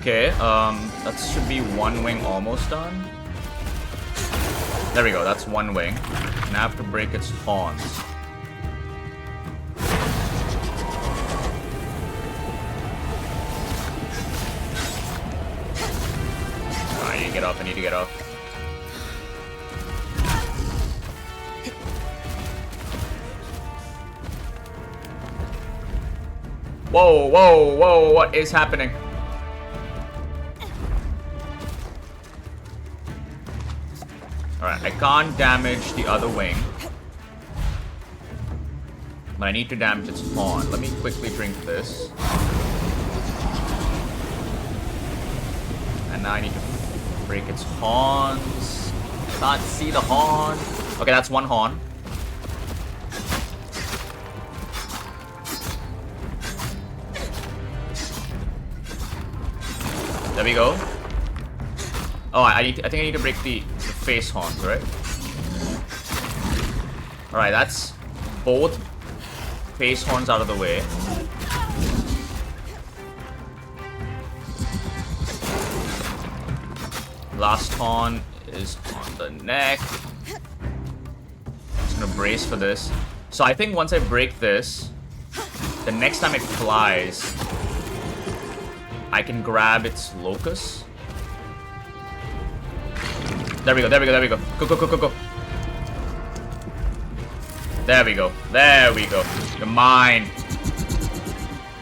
Okay, that should be one wing almost done. There we go, that's one wing. And I have to break its horns. I need to get up, I need to get up. Whoa, whoa, whoa, what is happening? Alright, I can't damage the other wing. But I need to damage its horn. Let me quickly drink this. And now I need to break its horns. Can't see the horn. Okay, that's one horn. There we go. Oh, I think I need to break the face horns, right? Alright, that's both face horns out of the way. Last horn is on the neck. Just gonna brace for this. So I think once I break this, the next time it flies, I can grab its locus. There we go, there we go, there we go. Go, go, go, go, go. There we go. There we go. You're mine.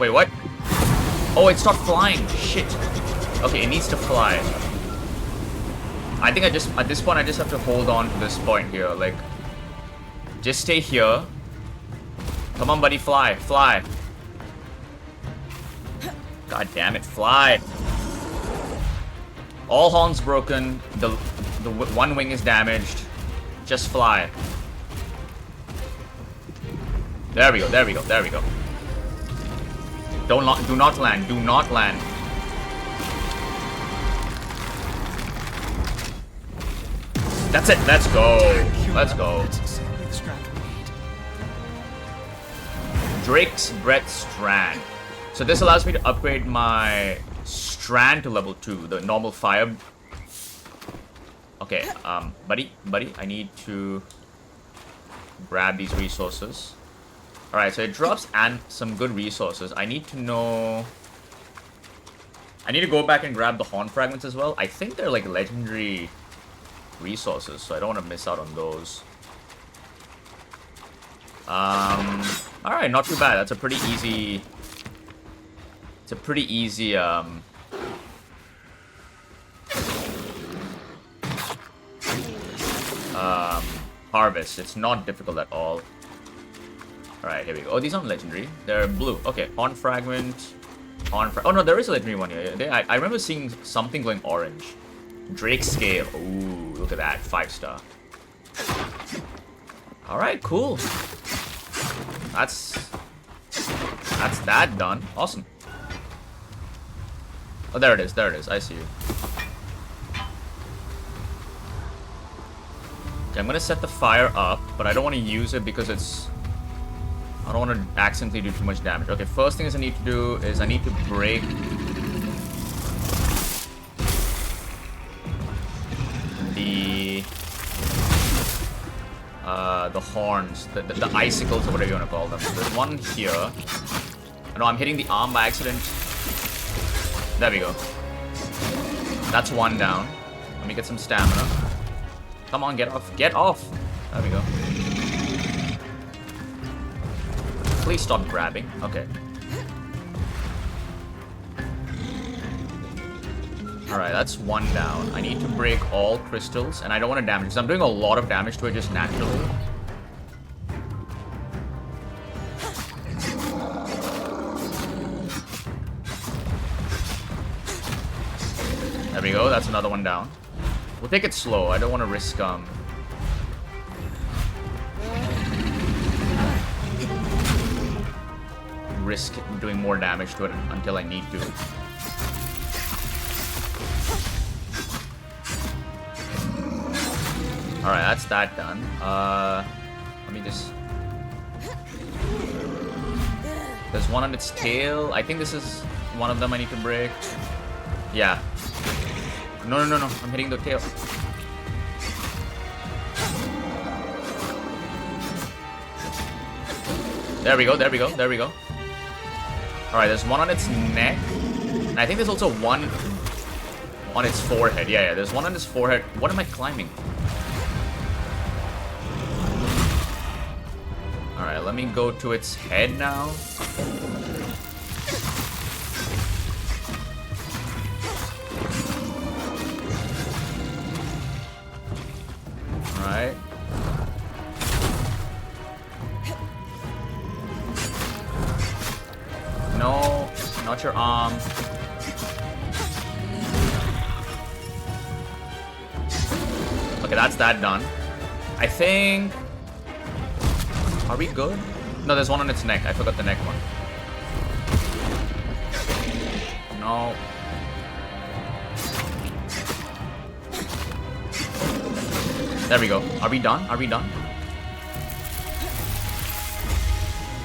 Wait, what? Oh, it stopped flying. Shit. Okay, it needs to fly. I think at this point, I just have to hold on to this point here. Like, just stay here. Come on, buddy, fly, fly. God damn it, fly. All horns broken. The one wing is damaged. Just fly. There we go, there we go, there we go. Do not land, do not land. That's it, let's go. Let's go. Drake's Breath Strand. So this allows me to upgrade my Strand to level 2, the normal fire. Okay, buddy, I need to grab these resources. Alright, so it drops and some good resources. I need to know... I need to go back and grab the horn fragments as well. I think they're like legendary resources, so I don't want to miss out on those. Alright, not too bad. That's a pretty easy... It's a pretty easy, harvest. It's not difficult at all. Alright, here we go. Oh, these aren't legendary. They're blue. Okay, horn fragment. Oh no, there is a legendary one here. I remember seeing something going orange. Drake scale. Ooh, look at that. 5-star. Alright, cool. That's that done. Awesome. Oh, there it is. There it is. I see you. Okay, I'm gonna set the fire up, but I don't want to use it because it's... I don't want to accidentally do too much damage. Okay, first thing I need to do is I need to break the horns, the icicles or whatever you want to call them. So there's one here. I know I'm hitting the arm by accident. There we go. That's one down. Let me get some stamina. Come on, get off. Get off. There we go. Please stop grabbing. Okay. Alright, that's one down. I need to break all crystals, and I don't want to damage because I'm doing a lot of damage to it just naturally. There we go, that's another one down. We'll take it slow. I don't want to risk doing more damage to it until I need to. Alright, that's that done. Let me just... There's one on its tail. I think this is one of them I need to break. Yeah. No, no, no, no. I'm hitting the tail. There we go, there we go, there we go. Alright, there's one on its neck. And I think there's also one on its forehead. Yeah, yeah, there's one on its forehead. What am I climbing? Alright, let me go to its head now. Alright. No, not your arm. Okay, that's that done. I think... Are we good? No, there's one on its neck. I forgot the neck one. No. There we go. Are we done? Are we done?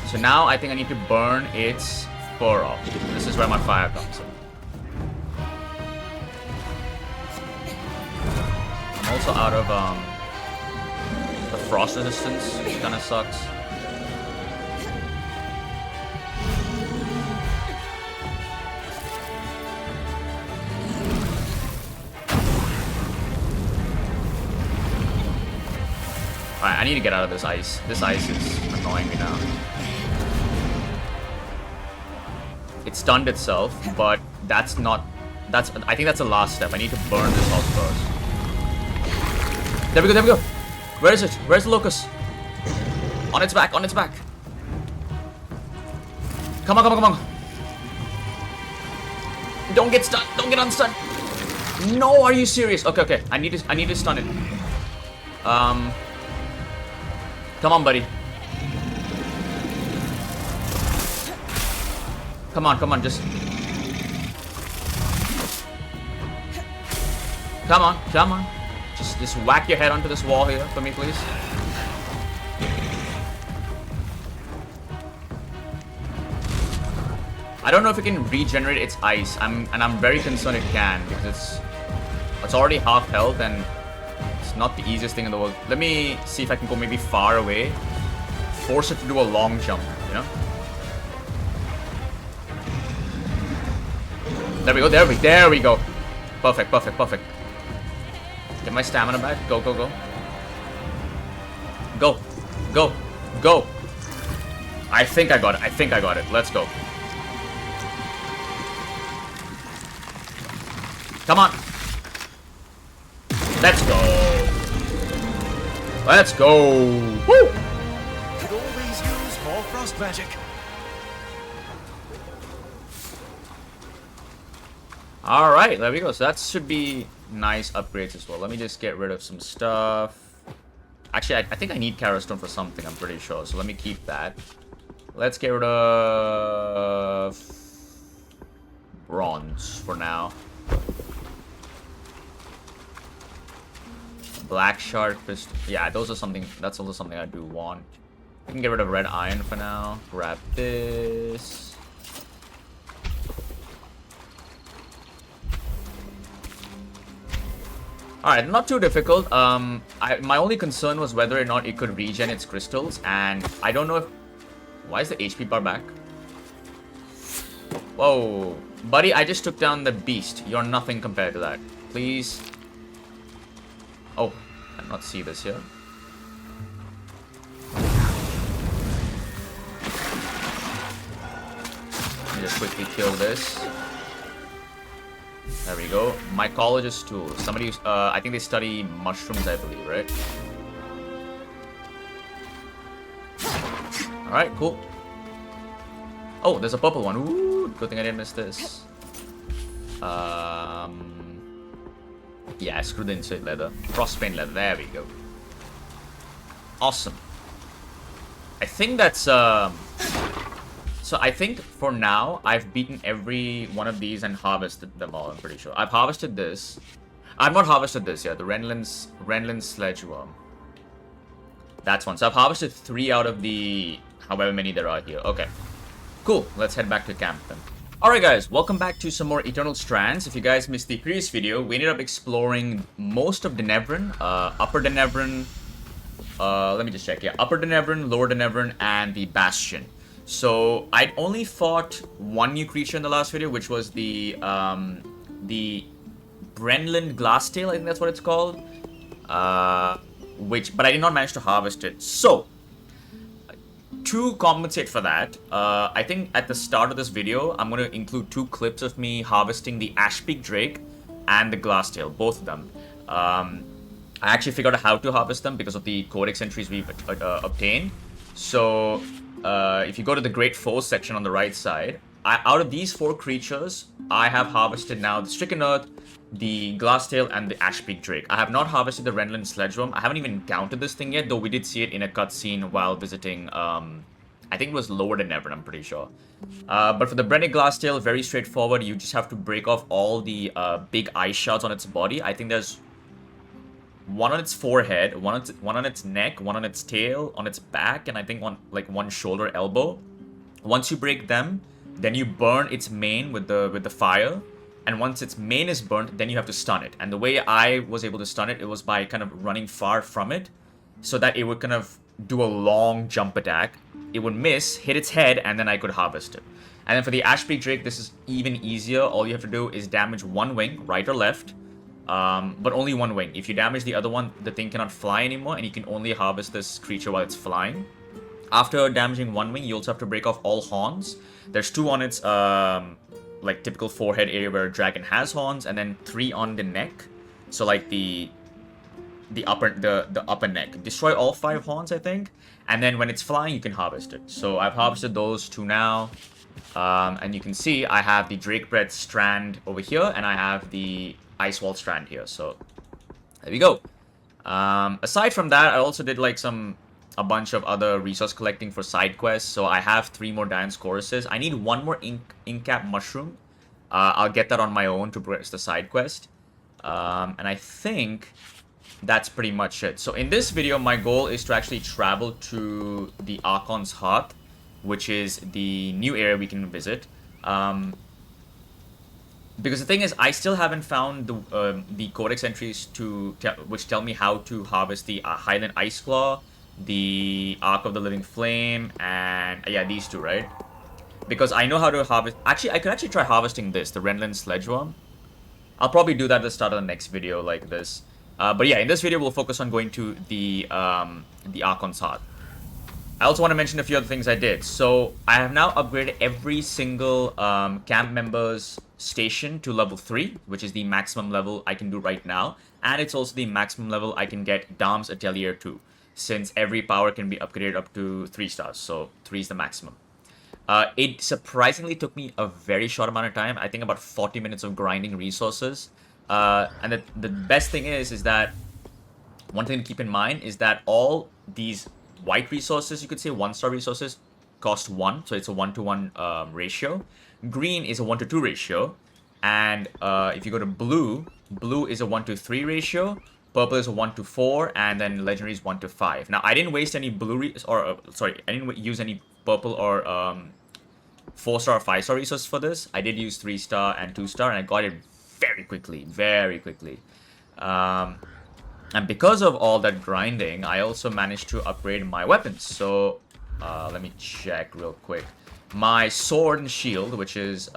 So now I think I need to burn its fur off. This is where my fire comes in. I'm also out of the frost resistance, which kind of sucks. Alright, I need to get out of this ice. This ice is annoying me now. It stunned itself, but that's not... I think that's the last step. I need to burn this off first. There we go, there we go! Where is it? Where's the locust? On its back, on its back! Come on, come on, come on! Don't get stunned! Don't get unstunned! No, are you serious? Okay, okay. I need to stun it. Come on, buddy. Come on, just... Come on, come on. Just whack your head onto this wall here for me, please. I don't know if it can regenerate its ice. I'm very concerned it can, because it's already half health and it's not the easiest thing in the world. Let me see if I can go maybe far away. Force it to do a long jump, you know? There we go, there we go. Perfect, perfect, perfect. Get my stamina back. Go, go, go. Go. Go. Go. I think I got it. I think I got it. Let's go. Come on. Let's go. Let's go. Woo! Could always use more frost magic. Alright, there we go. So that should be nice upgrades as well. Let me just get rid of some stuff. Actually, I think I need Carrowstone for something, I'm pretty sure. So let me keep that. Let's get rid of bronze for now. Black Shark Pistol. Yeah, those are something. That's also something I do want. We can get rid of red iron for now. Grab this. Alright, not too difficult. My only concern was whether or not it could regen its crystals, and I don't know if... Why is the HP bar back? Whoa. Buddy, I just took down the beast. You're nothing compared to that. Please. Oh, I did not see this here. Let me just quickly kill this. There we go. Mycologist tool. Somebody, I think they study mushrooms, I believe, right? Alright, cool. Oh, there's a purple one. Ooh, good thing I didn't miss this. Yeah, screw the insert leather. Frostbane leather. There we go. Awesome. I think that's, So I think for now, I've beaten every one of these and harvested them all, I'm pretty sure. I've harvested this. I've not harvested this yet, the Renlin's Sledgeworm. That's one. So I've harvested 3 out of the however many there are here. Okay. Cool. Let's head back to camp then. Alright guys, welcome back to some more Eternal Strands. If you guys missed the previous video, we ended up exploring most of Denevran, Upper Denevran, let me just check, yeah, Upper Denevran, Lower Denevran, and the Bastion. So, I'd only fought one new creature in the last video, which was the Brennig Glasstail, I think that's what it's called. But I did not manage to harvest it. So, to compensate for that, I think at the start of this video, I'm going to include 2 clips of me harvesting the Ashpeak Drake and the Glasstail, both of them. I actually figured out how to harvest them because of the codex entries we've obtained. So, if you go to the Great Foes section on the right side, out of these 4 creatures, I have harvested now the Stricken Earth, the Glasstail, and the Ashpeak Drake. I have not harvested the Renland Sledgeworm. I haven't even encountered this thing yet, though we did see it in a cutscene while visiting, I think it was Lower Denevran, I'm pretty sure. But for the Brennig Glasstail, very straightforward. You just have to break off all the big ice shards on its body. I think there's one on its forehead, one on its neck, one on its tail, on its back, and I think one shoulder, elbow. Once you break them, then you burn its mane with the fire. And once its mane is burnt, then you have to stun it. And the way I was able to stun it, it was by kind of running far from it, so that it would kind of do a long jump attack. It would miss, hit its head, and then I could harvest it. And then for the Ashpeak Drake, this is even easier. All you have to do is damage one wing, right or left, but only one wing. If you damage the other one, the thing cannot fly anymore, and you can only harvest this creature while it's flying. After damaging one wing, you also have to break off all horns. There's 2 on its like typical forehead area where a dragon has horns, and then 3 on the neck. So like the upper neck. Destroy all 5 horns, I think, and then when it's flying, you can harvest it. So I've harvested those 2 now, and you can see I have the Drakebread strand over here, and I have the Icewall strand here. So there we go. Aside from that, I also did like a bunch of other resource collecting for side quests. So I have 3 more Dian's Choruses. I need 1 more ink cap mushroom. I'll get that on my own to progress the side quest. And I think that's pretty much it. So in this video, my goal is to actually travel to the Arkon's Hearth, which is the new area we can visit. Because the thing is, I still haven't found the codex entries which tell me how to harvest the Highland Ice Claw, the Arc of the Living Flame, and yeah, these 2, right? Because I know how to harvest. Actually, I could actually try harvesting this, the Renland Sledgeworm. I'll probably do that at the start of the next video like this. But yeah, in this video, we'll focus on going to the Arkon's Hearth. I also want to mention a few other things I did. So I have now upgraded every single camp member's station to level 3, which is the maximum level I can do right now. And it's also the maximum level I can get Dam's Atelier to, since every power can be upgraded up to 3 stars. So 3 is the maximum. It surprisingly took me a very short amount of time. I think about 40 minutes of grinding resources. And the best thing is that one thing to keep in mind is that all these white resources, you could say 1-star resources, cost 1. So it's a 1-to-1 ratio. Green is a 1-to-2 ratio. And if you go to blue, blue is a 1-to-3 ratio. Purple is a 1-to-4, and then legendary is 1-to-5. Now, I didn't waste any I didn't use any purple or 4-star or 5-star resources for this. I did use 3-star and 2-star, and I got it very quickly, very quickly. And because of all that grinding, I also managed to upgrade my weapons. So, let me check real quick. My sword and shield, which is,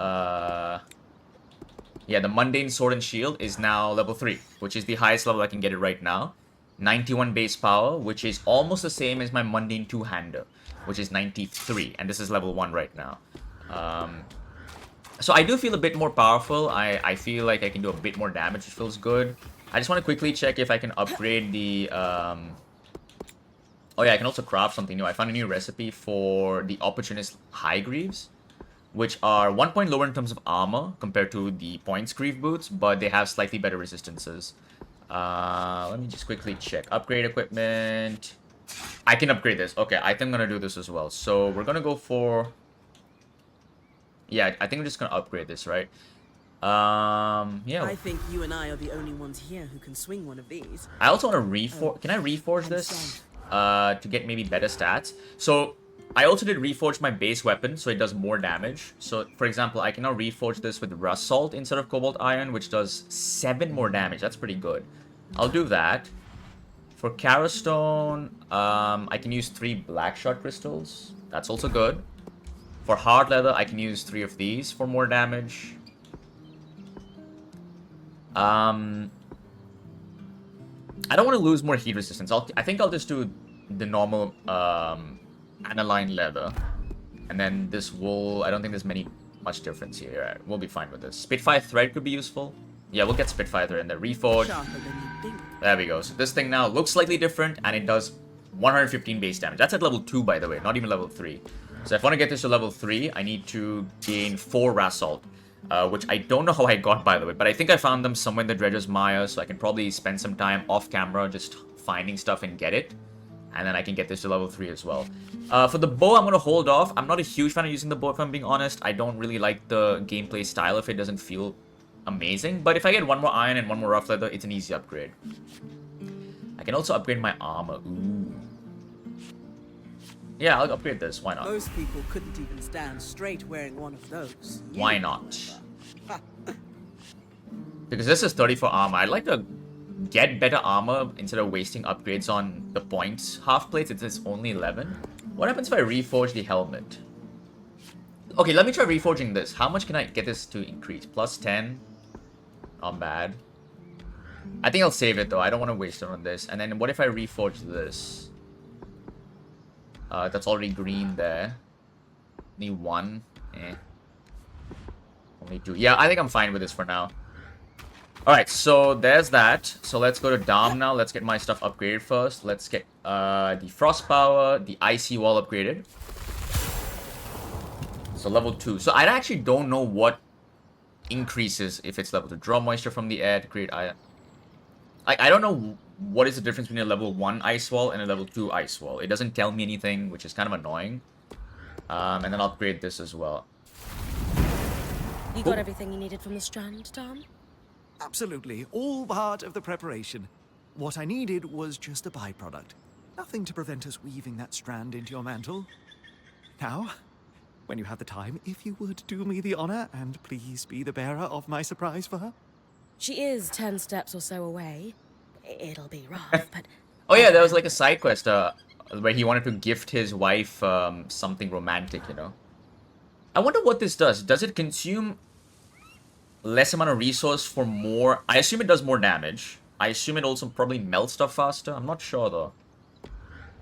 yeah, the Mundane Sword and Shield is now level 3, which is the highest level I can get it right now. 91 base power, which is almost the same as my Mundane Two-Hander, which is 93, and this is level 1 right now. So I do feel a bit more powerful. I feel like I can do a bit more damage, which feels good. I just want to quickly check if I can upgrade the... Oh yeah, I can also craft something new. I found a new recipe for the Opportunist High Greaves, which are 1 point lower in terms of armor compared to the Points Greave Boots, but they have slightly better resistances. Let me just quickly check. Upgrade equipment. I can upgrade this. Okay, I think I'm going to do this as well. So we're going to go for... Yeah, I think we're just going to upgrade this, right? Yeah. I think you and I are the only ones here who can swing one of these. I also want to reforge... Can I reforge this? To get maybe better stats. So I also did reforge my base weapon, so it does more damage. So, for example, I can now reforge this with Rust Salt instead of Cobalt Iron, which does 7 more damage. That's pretty good. I'll do that. For Carastone, I can use 3 Blackshot Crystals. That's also good. For Hard Leather, I can use 3 of these for more damage. I don't want to lose more heat resistance. I think I'll just do the normal aniline leather. And then this wool, I don't think there's much difference here. Right, we'll be fine with this. Spitfire Thread could be useful. Yeah, we'll get Spitfire Thread in there. Reforge. Sharper than you'd think. There we go. So this thing now looks slightly different, and it does 115 base damage. That's at level 2, by the way, not even level 3. So if I want to get this to level 3, I need to gain 4 Rasalt. Which I don't know how I got, by the way, but I think I found them somewhere in the Dredger's Mire, so I can probably spend some time off camera just finding stuff and get it. And then I can get this to level 3 as well. For the bow, I'm going to hold off. I'm not a huge fan of using the bow, if I'm being honest. I don't really like the gameplay style if it doesn't feel amazing. But if I get 1 more iron and 1 more rough leather, it's an easy upgrade. I can also upgrade my armor. Ooh. Yeah, I'll upgrade this. Why not? Most people couldn't even stand straight wearing one of those. Why not? Because this is 34 armor. I'd like to get better armor instead of wasting upgrades on the points half plates. It's only 11. What happens if I reforge the helmet? Okay, let me try reforging this. How much can I get this to increase? Plus 10. Not bad. I think I'll save it though. I don't want to waste it on this. And then what if I reforge this? That's already green there. Need 1. Only 2. Yeah, I think I'm fine with this for now. Alright, so there's that. So let's go to Dom now. Let's get my stuff upgraded first. Let's get the Frost Power, the Icy Wall upgraded. So level 2. So I actually don't know what increases if it's level 2. Draw moisture from the air to create iron. I don't know what is the difference between a level 1 Ice Wall and a level 2 Ice Wall. It doesn't tell me anything, which is kind of annoying. And then I'll upgrade this as well. You got everything you needed from the Strand, Tom? Absolutely, all part of the preparation. What I needed was just a byproduct. Nothing to prevent us weaving that strand into your mantle. Now, when you have the time, if you would do me the honor and please be the bearer of my surprise for her. She is 10 steps or so away. It'll be rough, but... Oh yeah, there was like a side quest where he wanted to gift his wife something romantic, you know. I wonder what this does. Does it consume less amount of resource for more? I assume it does more damage. I assume it also probably melts stuff faster. I'm not sure though.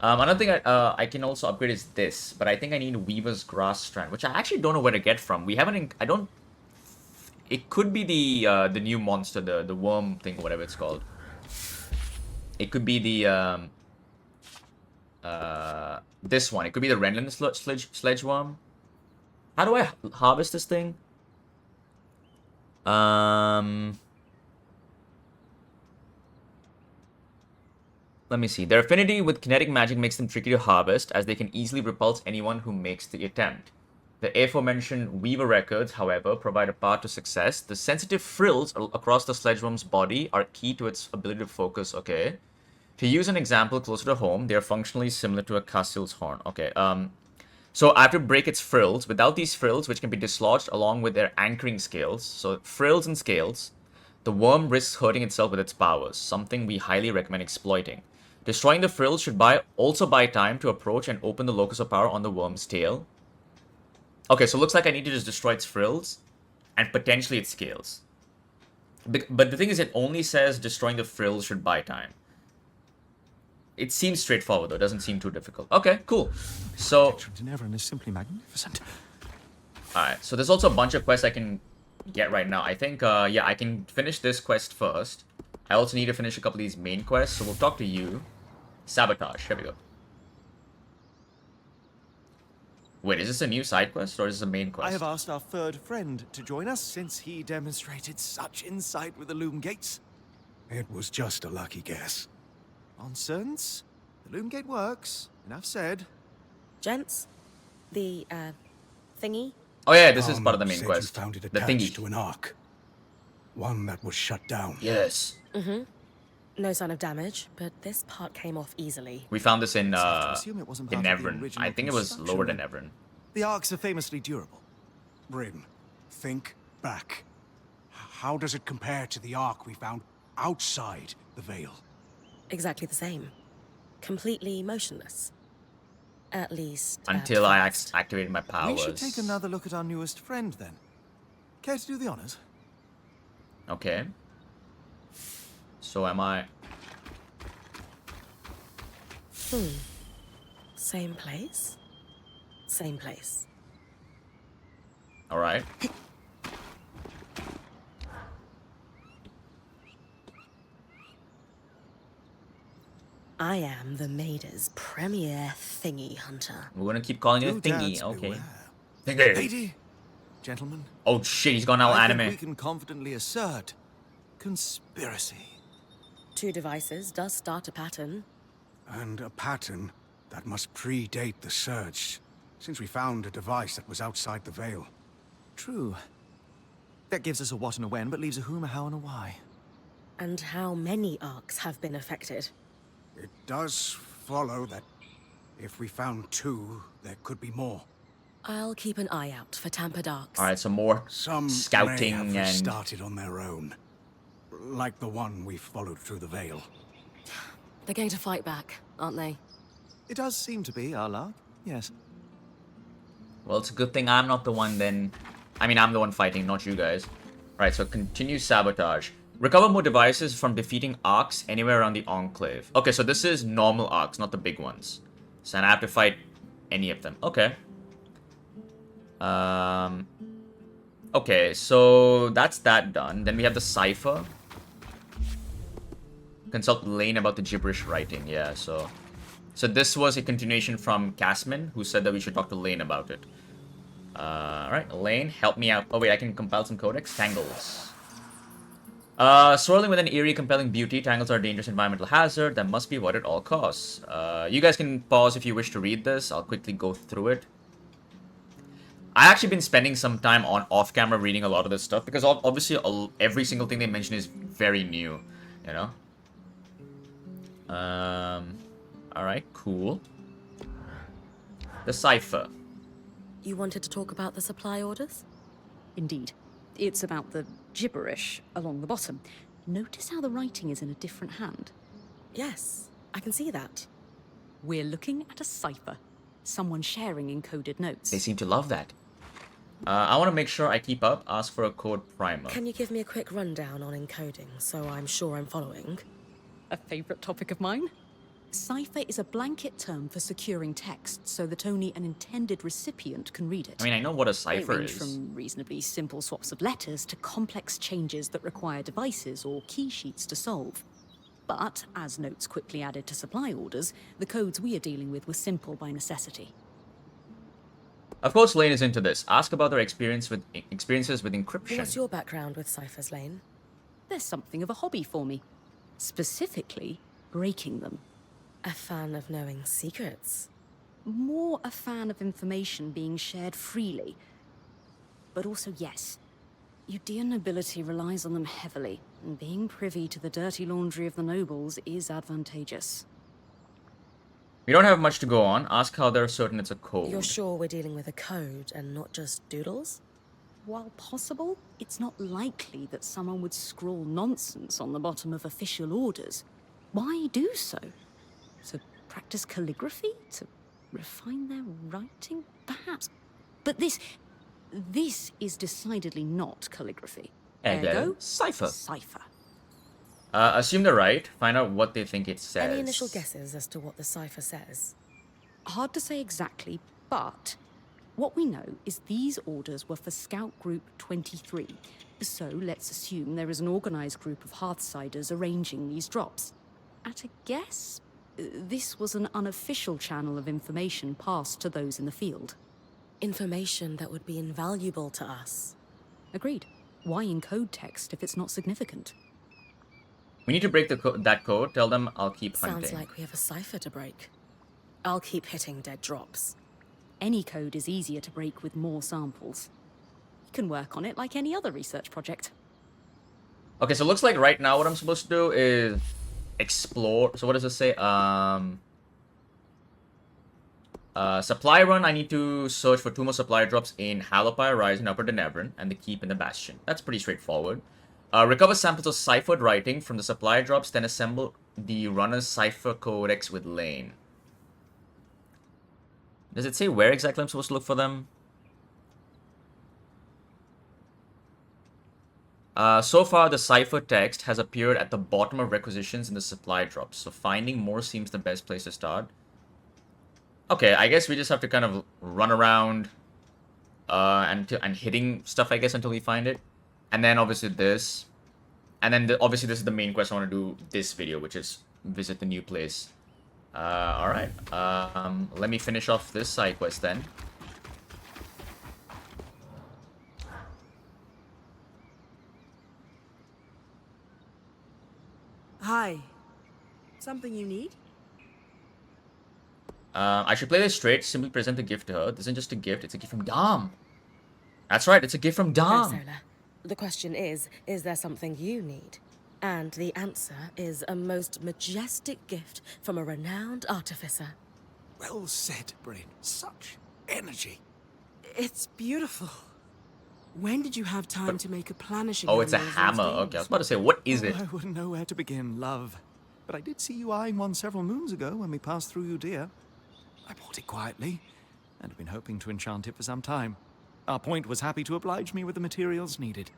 Another thing I can also upgrade is this, but I think I need Weaver's Grass Strand, which I actually don't know where to get from. We haven't. I don't. It could be the new monster, the worm thing, or whatever it's called. It could be the this one. It could be the Renland Sledge Worm. How do I harvest this thing? Let me see. Their affinity with kinetic magic makes them tricky to harvest, as they can easily repulse anyone who makes the attempt. The aforementioned Weaver records, however, provide a path to success. The sensitive frills across the sledgeworm's body are key to its ability to focus. Okay. To use an example closer to home, they are functionally similar to a Castil's horn. Okay. So I have to break its frills. Without these frills, which can be dislodged along with their anchoring scales, so frills and scales, the worm risks hurting itself with its powers, something we highly recommend exploiting. Destroying the frills should also buy time to approach and open the locus of power on the worm's tail. Okay, so it looks like I need to just destroy its frills and potentially its scales. But the thing is, it only says destroying the frills should buy time. It seems straightforward, though. It doesn't seem too difficult. Okay, cool. So... Everyone is simply magnificent. Alright, so there's also a bunch of quests I can get right now. I think, yeah, I can finish this quest first. I also need to finish a couple of these main quests, so we'll talk to you. Sabotage. Here we go. Wait, is this a new side quest, or is this a main quest? I have asked our third friend to join us, since he demonstrated such insight with the Loom Gates. It was just a lucky guess. Nonsense. The Loom Gate works. Enough said. Gents, the, thingy? Oh yeah, this is part of the main Said quest. You found it The attached thingy. to an ark. One that was shut down. Yes. Mm-hmm. No sign of damage, but this part came off easily. We found this in Safe to assume it wasn't part of the Evern. original I think it was construction, lower than then. Evern. The arcs are famously durable. Bryn, think back. How does it compare to the Ark we found outside the Veil? Exactly the same. Completely motionless. At least. Until at I first. activated my powers. We should take another look at our newest friend, then. Care to do the honors? Okay. So am I. Same place? Same place. Alright. I am the Maida's premier thingy hunter. We're gonna keep calling it Do thingy. dads Okay. beware. Thingy. Lady, gentlemen, Oh shit, he's gone all I think anime. we can confidently assert conspiracy. 2 devices does start a pattern. And a pattern that must predate the Surge, since we found a device that was outside the Veil. True. That gives us a what and a when, but leaves a whom, a how, and a why. And how many arcs have been affected? It does follow that if we found 2, there could be more. I'll keep an eye out for tampered arcs. Alright, some more Some may scouting have and. started on their own. Like the one we followed through the Veil. They're going to fight back, aren't they? It does seem to be our luck, yes. Well, it's a good thing I'm not the one then. I mean, I'm the one fighting, not you guys. Right, so continue sabotage. Recover more devices from defeating arcs anywhere around the Enclave. Okay, so this is normal arcs, not the big ones. So I have to fight any of them. Okay. Okay, so that's that done. Then we have the cipher. Consult Lane about the gibberish writing. Yeah, so this was a continuation from Casman, who said that we should talk to Lane about it. Alright, Lane, help me out. Oh wait, I can compile some codex. Tangles. Swirling with an eerie, compelling beauty, tangles are a dangerous environmental hazard that must be avoided at all costs. You guys can pause if you wish to read this. I'll quickly go through it. I've actually been spending some time on off-camera reading a lot of this stuff because obviously every single thing they mention is very new, you know? Alright, cool. The cipher. You wanted to talk about the supply orders? Indeed. It's about the gibberish along the bottom. Notice how the writing is in a different hand. Yes, I can see that. We're looking at a cipher. Someone sharing encoded notes. They seem to love that. I want to make sure I keep up. Ask for a code primer. Can you give me a quick rundown on encoding so I'm sure I'm following? A favorite topic of mine? Cipher is a blanket term for securing text so that only an intended recipient can read it. I mean, I know what a They cipher range is. from reasonably simple swaps of letters to complex changes that require devices or key sheets to solve. But, as notes quickly added to supply orders, the codes we are dealing with were simple by necessity. Of course, Lane is into this. Ask about their experiences with encryption. What's your background with ciphers, Lane? There's something of a hobby for me. Specifically, breaking them. A fan of knowing secrets. More a fan of information being shared freely. But also, yes, Udean nobility relies on them heavily, and being privy to the dirty laundry of the nobles is advantageous. We don't have much to go on. Ask how they're certain it's a code. You're sure we're dealing with a code and not just doodles? While possible, it's not likely that someone would scrawl nonsense on the bottom of official orders. Why do so? To practice calligraphy? To refine their writing? Perhaps. But this is decidedly not calligraphy. Ergo, Cipher. cipher. Assume they're right. Find out what they think it says. Any initial guesses as to what the cipher says? Hard to say exactly, but what we know is these orders were for Scout Group 23. So let's assume there is an organized group of Hearthsiders arranging these drops. At a guess, this was an unofficial channel of information passed to those in the field. Information that would be invaluable to us. Agreed. Why encode text if it's not significant? We need to break that code. Tell them I'll keep hunting. Sounds like we have a cipher to break. I'll keep hitting dead drops. Any code is easier to break with more samples. You can work on it like any other research project. Okay, so it looks like right now what I'm supposed to do is explore. So what does it say? Supply run. I need to search for 2 more supply drops in Halopire, Rise, Upper Denevran, and the Keep and the Bastion. That's pretty straightforward. Recover samples of ciphered writing from the supply drops, then assemble the runner's cipher codex with Lane. Does it say where exactly I'm supposed to look for them? So far, the cipher text has appeared at the bottom of requisitions in the supply drops, so finding more seems the best place to start. Okay, I guess we just have to kind of run around and hitting stuff, I guess, until we find it. And then obviously this. And then obviously this is the main quest I want to do this video, which is visit the new place. Alright. Let me finish off this side quest then. Hi. Something you need? I should play this straight. Simply present the gift to her. This isn't just a gift, it's a gift from Dom. That's right, it's a gift from Dom. Solar. The question is there something you need? And the answer is a most majestic gift from a renowned artificer. Well said, Bryn. Such energy. It's beautiful. When did you have time to make a planishing? Oh, it's a hammer of those hammer. things? Okay, I was about to say, what is it? I wouldn't know where to begin, love. But I did see you eyeing one several moons ago when we passed through Udea. I bought it quietly, and have been hoping to enchant it for some time. Our point was happy to oblige me with the materials needed.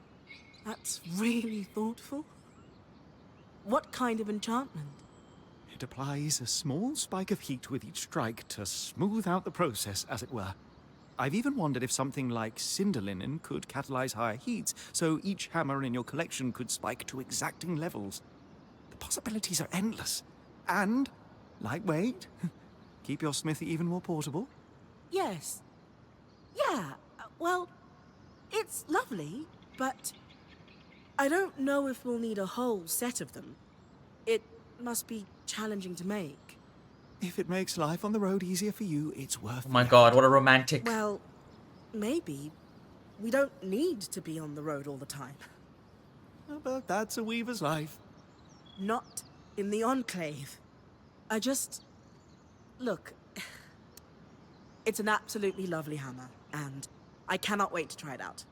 That's really thoughtful. What kind of enchantment? It applies a small spike of heat with each strike to smooth out the process, as it were. I've even wondered if something like cinder linen could catalyze higher heats, so each hammer in your collection could spike to exacting levels. The possibilities are endless. And lightweight. Keep your smithy even more portable. Yes. Yeah, well, it's lovely, but I don't know if we'll need a whole set of them. It must be challenging to make. If it makes life on the road easier for you, it's worth Oh my the god, what a romantic. Well, maybe. We don't need to be on the road all the time. effort. But that's a weaver's life. Not in the Enclave. I just... Look, it's an absolutely lovely hammer, and I cannot wait to try it out.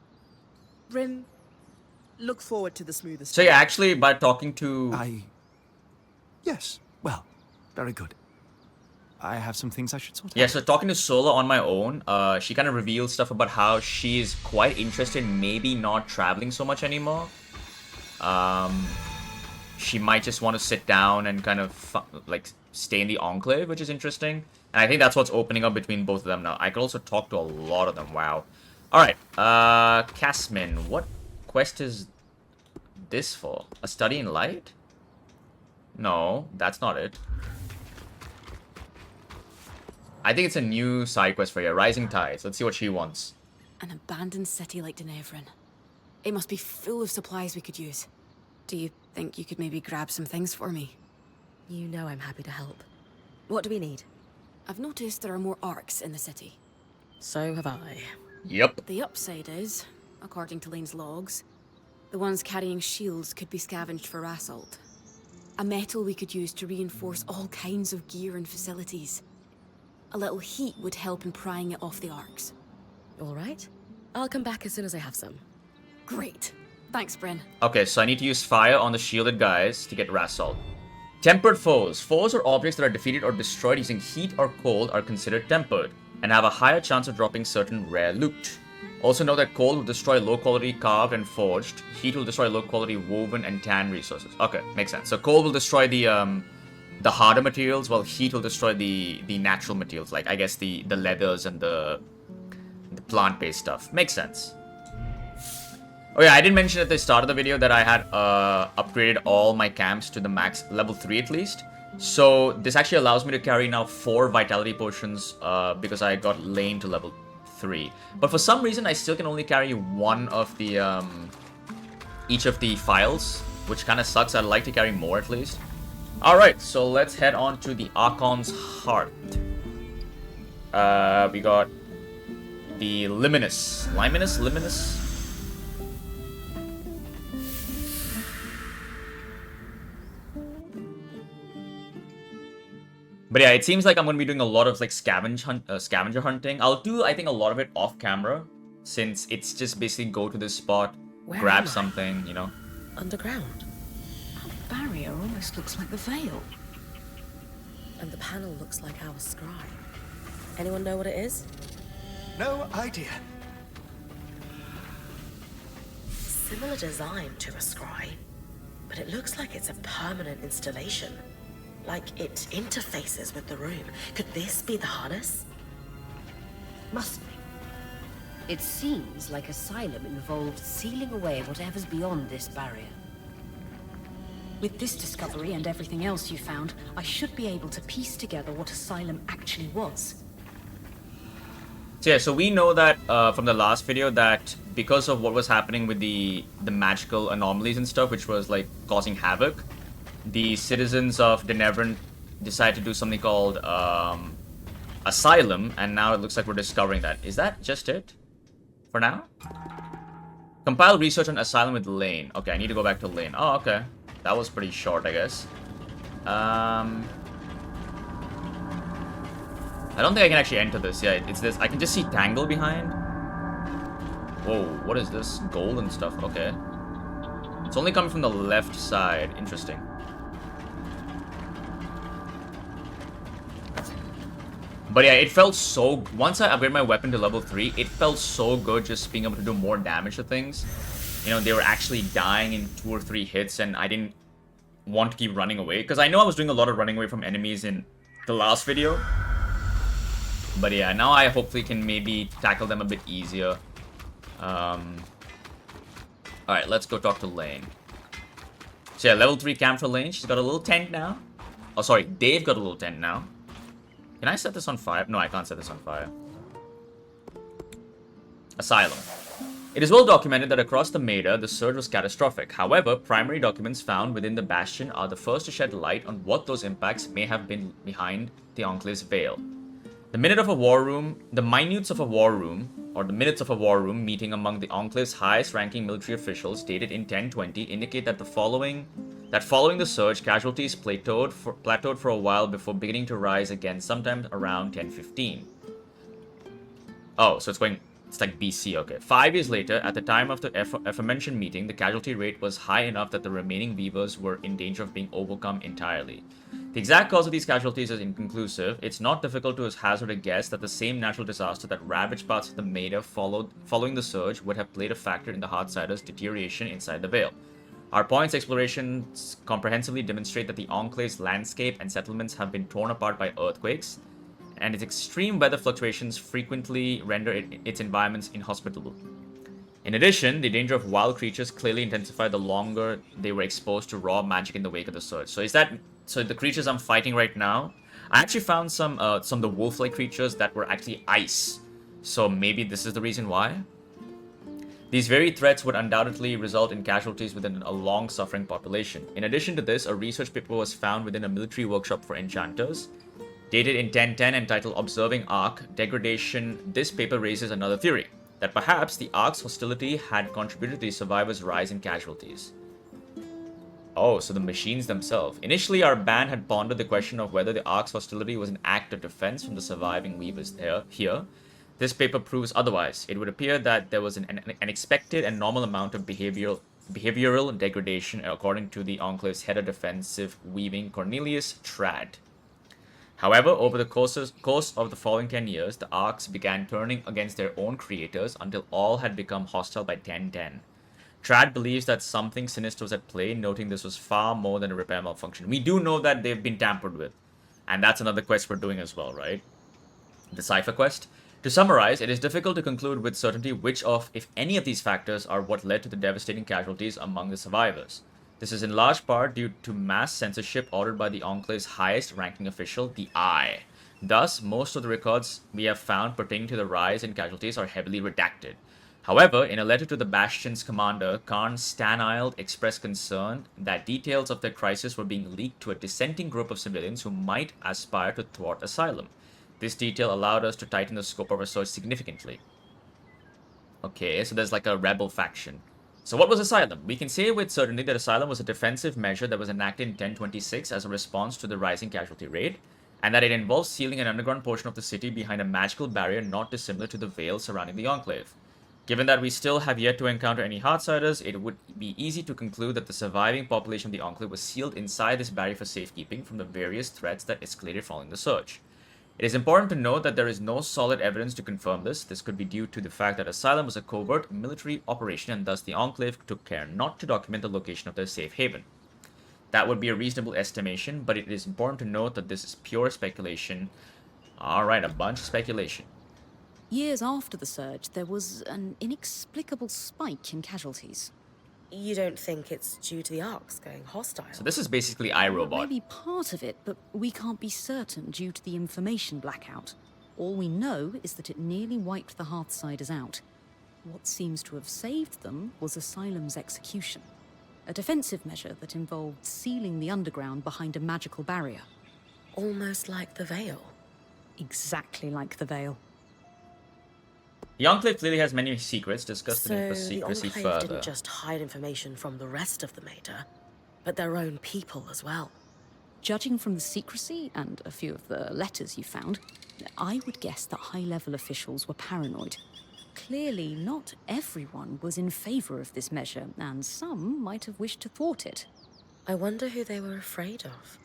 Bryn, look forward to the smoothest. So yeah, actually, by talking to... Yes, well, very good. I have some things I should sort out. Yeah, so talking to Sola on my own, she kind of revealed stuff about how she's quite interested in maybe not traveling so much anymore. She might just want to sit down and kind of, like, stay in the Enclave, which is interesting. And I think that's what's opening up between both of them now. I could also talk to a lot of them, wow. Alright, Casmin, what quest is this for? A study in light? No, that's not it. I think it's a new side quest for you, Rising Tides. Let's see what she wants. An abandoned city like Denevran. It must be full of supplies we could use. Do you think you could maybe grab some things for me? You know I'm happy to help. What do we need? I've noticed there are more arcs in the city. So have I. Yep. The upside is, according to Lane's logs, the ones carrying shields could be scavenged for assault. A metal we could use to reinforce all kinds of gear and facilities. A little heat would help in prying it off the arcs. All right. I'll come back as soon as I have some. Great. Thanks, Bren. Okay, so I need to use fire on the shielded guys to get Rassault. Tempered foes. Foes or objects that are defeated or destroyed using heat or cold are considered tempered, and have a higher chance of dropping certain rare loot. Also know that cold will destroy low-quality carved and forged. Heat will destroy low-quality woven and tan resources. Okay, makes sense. So cold will destroy the harder materials, while heat will destroy the natural materials, like I guess the leathers and the plant-based stuff. Makes sense. Oh yeah, I didn't mention at the start of the video that I had upgraded all my camps to the max level 3 at least. So this actually allows me to carry now 4 vitality potions because I got Lane to level 3. But for some reason I still can only carry one of the each of the files, which kind of sucks. I'd like to carry more at least. Alright, so let's head on to the Arkon's Hearth. We got the Liminus. But yeah, it seems like I'm going to be doing a lot of like scavenger hunting. I'll do, I think, a lot of it off camera, since it's just basically go to this spot, Where am grab I? something, you know. Underground. That barrier almost looks like the veil. And the panel looks like our scribe. Anyone know what it is? No idea. Similar design to a scry, but it looks like it's a permanent installation. Like it interfaces with the room. Could this be the harness? Must be. It seems like Asylum involved sealing away whatever's beyond this barrier. With this discovery and everything else you found, I should be able to piece together what Asylum actually was. So yeah, so we know that from the last video that because of what was happening with the magical anomalies and stuff, which was like causing havoc, the citizens of Denevran decided to do something called Asylum, and now it looks like we're discovering that. Is that just it? For now? Compile research on Asylum with Lane. Okay, I need to go back to Lane. Oh, okay. That was pretty short, I guess. I don't think I can actually enter this. Yeah, it's this. I can just see Tangle behind. Whoa, what is this? Gold and stuff. Okay. It's only coming from the left side. Interesting. But yeah, it felt so... Once I upgrade my weapon to level 3, it felt so good just being able to do more damage to things. You know, they were actually dying in 2 or 3 hits, and I didn't want to keep running away. Because I know I was doing a lot of running away from enemies in the last video. But yeah, now I hopefully can maybe tackle them a bit easier. Alright, let's go talk to Lane. So yeah, level 3 camp for Lane. She's got a little tent now. Oh, sorry, Dave got a little tent now. Can I set this on fire? No, I can't set this on fire. Asylum. It is well documented that across the Maida, the surge was catastrophic. However, primary documents found within the Bastion are the first to shed light on what those impacts may have been behind the Enclave's veil. The minutes of a war room meeting among the Enclave's highest-ranking military officials dated in 1020 indicate that following the surge, casualties plateaued for a while before beginning to rise again sometime around 1015. Oh, so it's like BC, okay. 5 years later, at the time of the aforementioned meeting, the casualty rate was high enough that the remaining weavers were in danger of being overcome entirely. The exact cause of these casualties is inconclusive. It's not difficult to hazard a guess that the same natural disaster that ravaged parts of the Maida following the surge would have played a factor in the Hearthsider's deterioration inside the Vale. Our point's explorations comprehensively demonstrate that the Enclave's landscape and settlements have been torn apart by earthquakes, and its extreme weather fluctuations frequently render its environments inhospitable. In addition, the danger of wild creatures clearly intensified the longer they were exposed to raw magic in the wake of the surge. So the creatures I'm fighting right now, I actually found some of the wolf-like creatures that were actually ice. So maybe this is the reason why. These very threats would undoubtedly result in casualties within a long-suffering population. In addition to this, a research paper was found within a military workshop for enchanters. Dated in 1010 entitled Observing Ark Degradation, this paper raises another theory, that perhaps the Ark's hostility had contributed to the survivors' rise in casualties. Oh, so the machines themselves. Initially, our band had pondered the question of whether the Ark's hostility was an act of defense from the surviving weavers here. This paper proves otherwise. It would appear that there was an expected and normal amount of behavioral degradation according to the Enclave's head of defensive weaving, Cornelius Trad. However, over the course of the following 10 years, the Arks began turning against their own creators until all had become hostile by 1010. Trad believes that something sinister was at play, noting this was far more than a repair malfunction. We do know that they've been tampered with, and that's another quest we're doing as well, right? The Cipher quest. To summarize, it is difficult to conclude with certainty which of, if any of these factors, are what led to the devastating casualties among the survivors. This is in large part due to mass censorship ordered by the Enclave's highest-ranking official, the Eye. Thus, most of the records we have found pertaining to the rise in casualties are heavily redacted. However, in a letter to the Bastion's commander, Khan Stanild expressed concern that details of their crisis were being leaked to a dissenting group of civilians who might aspire to thwart Asylum. This detail allowed us to tighten the scope of our search significantly. Okay, so there's like a rebel faction. So what was Asylum? We can say with certainty that Asylum was a defensive measure that was enacted in 1026 as a response to the rising casualty rate. and that it involves sealing an underground portion of the city behind a magical barrier not dissimilar to the veil surrounding the Enclave. Given that we still have yet to encounter any Hearthsiders, it would be easy to conclude that the surviving population of the Enclave was sealed inside this barrier for safekeeping from the various threats that escalated following the surge. It is important to note that there is no solid evidence to confirm this. This could be due to the fact that Asylum was a covert military operation and thus the Enclave took care not to document the location of their safe haven. That would be a reasonable estimation, but it is important to note that this is pure speculation. Alright, a bunch of speculation. Years after the surge, there was an inexplicable spike in casualties. You don't think it's due to the arcs going hostile? So this is basically iRobot. Maybe part of it, but we can't be certain due to the information blackout. All we know is that it nearly wiped the Hearthsiders out. What seems to have saved them was Asylum's execution. A defensive measure that involved sealing the underground behind a magical barrier. Almost like the Veil. Exactly like the Veil. The Enclave clearly has many secrets. Discuss the need for So secrecy the Enclave further. didn't just hide information from the rest of the Mater, but their own people as well. Judging from the secrecy and a few of the letters you found, I would guess that high-level officials were paranoid. Clearly, not everyone was in favor of this measure, and some might have wished to thwart it. I wonder who they were afraid of.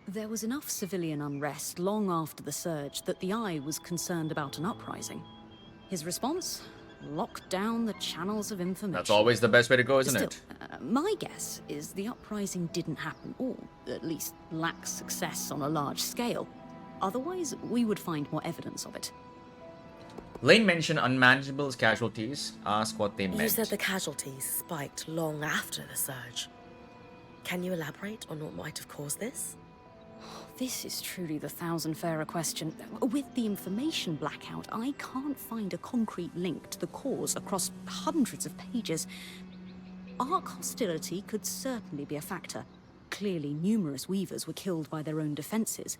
There was enough civilian unrest long after the surge that the Eye was concerned about an uprising. His response? Locked down the channels of information. That's always the best way to go, isn't Still, it? my guess is the uprising didn't happen, or at least lacked success on a large scale. Otherwise, we would find more evidence of it. Lane mentioned unmanageable casualties. Ask what they meant. You said the casualties spiked long after the surge. Can you elaborate on what might have caused this? This is truly the thousand-fairer question. With the information blackout, I can't find a concrete link to the cause across hundreds of pages. Ark hostility could certainly be a factor. Clearly, numerous Weavers were killed by their own defenses.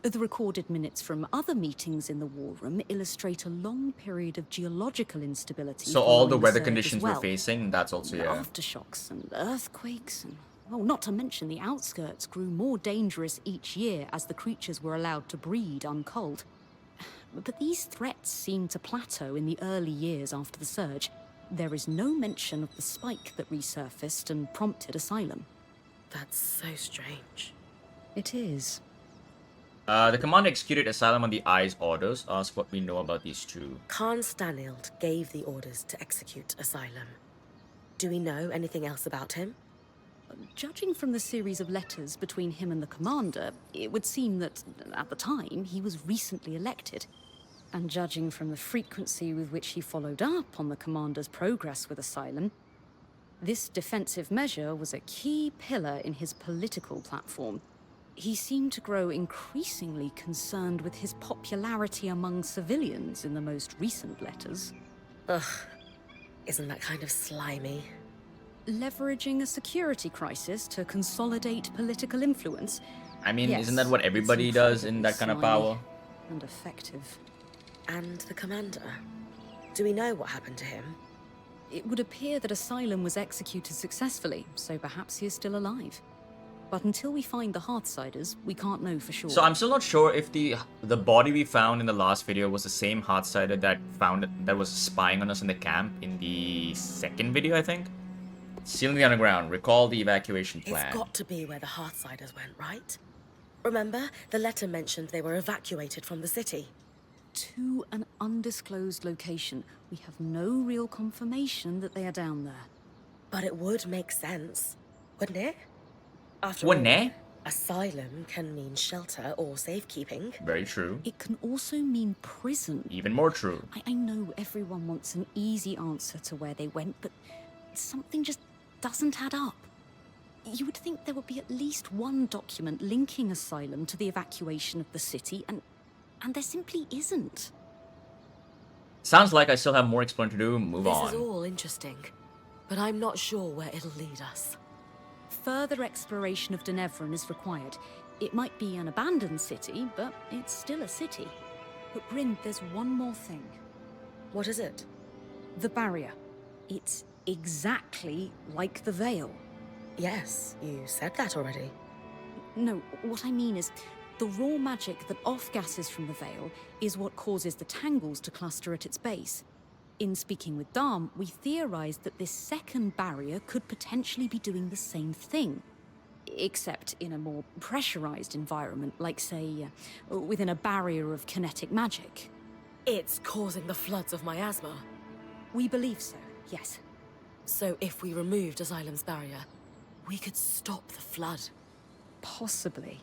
The recorded minutes from other meetings in the War Room illustrate a long period of geological instability. So all the following weather surge as conditions well. we're facing, that's also, yeah. Aftershocks and earthquakes and... well, not to mention the outskirts grew more dangerous each year as the creatures were allowed to breed unculled. But these threats seemed to plateau in the early years after the surge. There is no mention of the spike that resurfaced and prompted Asylum. That's so strange. It is. The commander executed Asylum on the Eye's orders. Ask what we know about these two. Khan Stanild gave the orders to execute Asylum. Do we know anything else about him? Judging from the series of letters between him and the commander, it would seem that, at the time, he was recently elected. And judging from the frequency with which he followed up on the commander's progress with Asylum, this defensive measure was a key pillar in his political platform. He seemed to grow increasingly concerned with his popularity among civilians in the most recent letters. Ugh, isn't that kind of slimy? Leveraging a security crisis to consolidate political influence. I mean, Yes, isn't that what everybody it's does in that kind of slimy power? and effective. And the commander? Do we know what happened to him? It would appear that Asylum was executed successfully, so perhaps he is still alive. But until we find the Hearthsiders, we can't know for sure. So I'm still not sure if the body we found in the last video was the same Hearthsider that was spying on us in the camp in the second video, I think. Sealing the underground. Recall the evacuation plan. It's got to be where the Hearthsiders went, right? Remember, the letter mentioned they were evacuated from the city. To an undisclosed location. We have no real confirmation that they are down there. But it would make sense, wouldn't it? After Wouldn't all, it? asylum can mean shelter or safekeeping. Very true. It can also mean prison. Even more true. I know everyone wants an easy answer to where they went, but something just doesn't add up. You would think there would be at least one document linking Asylum to the evacuation of the city, and there simply isn't. Sounds like I still have more exploring to do. Move This on. is all interesting, but I'm not sure where it'll lead us. Further exploration of Denevran is required. It might be an abandoned city, but it's still a city. But Bryn, there's one more thing. What is it? The barrier. It's exactly like the Veil. Yes, you said that already. No, what I mean is, the raw magic that off-gasses from the veil is what causes the tangles to cluster at its base. In speaking with Darm, we theorized that this second barrier could potentially be doing the same thing, except in a more pressurized environment, like, say, within a barrier of kinetic magic. It's causing the floods of miasma. We believe so, yes. So if we removed Asylum's barrier, we could stop the flood. Possibly.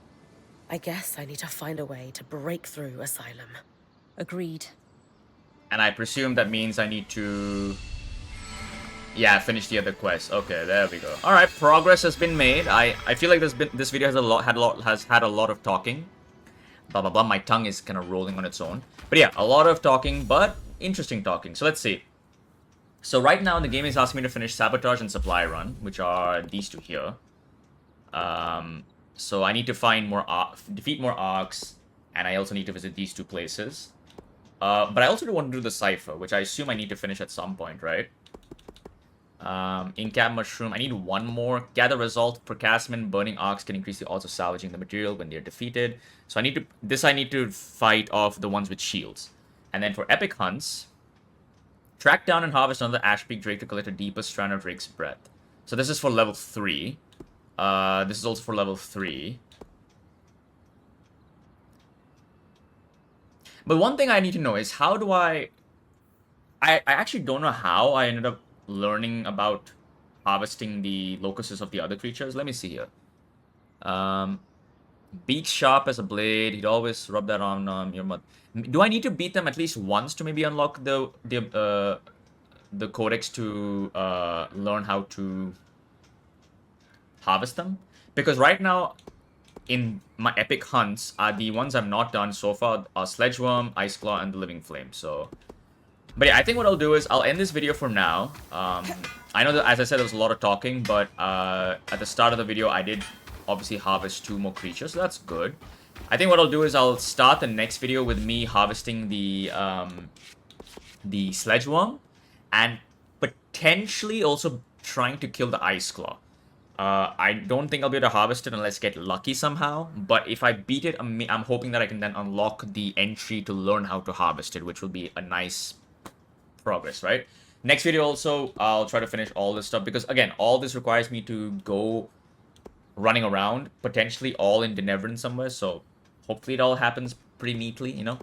I guess I need to find a way to break through Asylum. Agreed. And I presume that means I need to... Yeah, finish the other quest. Okay, there we go. All right, progress has been made. I feel like this video has had a lot of talking. Blah blah blah. My tongue is kind of rolling on its own. But yeah, a lot of talking, but interesting talking. So let's see. So right now the game is asking me to finish Sabotage and Supply Run, which are these two here. So I need to find more defeat more Arcs, and I also need to visit these two places. But I also do want to do the Cipher, which I assume I need to finish at some point, right? Incap Mushroom, I need one more. Gather Result, Percasmin, Burning Arcs can increase the odds of salvaging the material when they're defeated. So I need to fight off the ones with shields. And then for Epic Hunts, track down and harvest another Ashpeak Drake to collect a deeper strand of Drake's Breath. So this is for level 3. This is also for level 3. But one thing I need to know is how do I actually don't know how I ended up learning about harvesting the locuses of the other creatures. Let me see here. Beak sharp as a blade. He'd always rub that on your mouth. Do I need to beat them at least once to maybe unlock the codex to learn how to harvest them? Because right now, in my epic hunts, the ones I've not done so far are Sledgeworm, Ice Claw, and the Living Flame. So, but yeah, I think what I'll do is I'll end this video for now. I know that, as I said, there was a lot of talking, but at the start of the video, I did obviously harvest 2 more creatures, so that's good. I think what I'll do is I'll start the next video with me harvesting the Sledgeworm, and potentially also trying to kill the Ice Claw. I don't think I'll be able to harvest it unless I get lucky somehow, but if I beat it, I'm hoping that I can then unlock the entry to learn how to harvest it, which will be a nice progress, right? Next video also, I'll try to finish all this stuff, because again, all this requires me to go running around, potentially all in Denevrin somewhere, so hopefully it all happens pretty neatly, you know?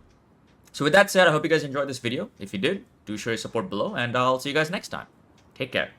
So with that said, I hope you guys enjoyed this video. If you did, do show your support below, and I'll see you guys next time. Take care.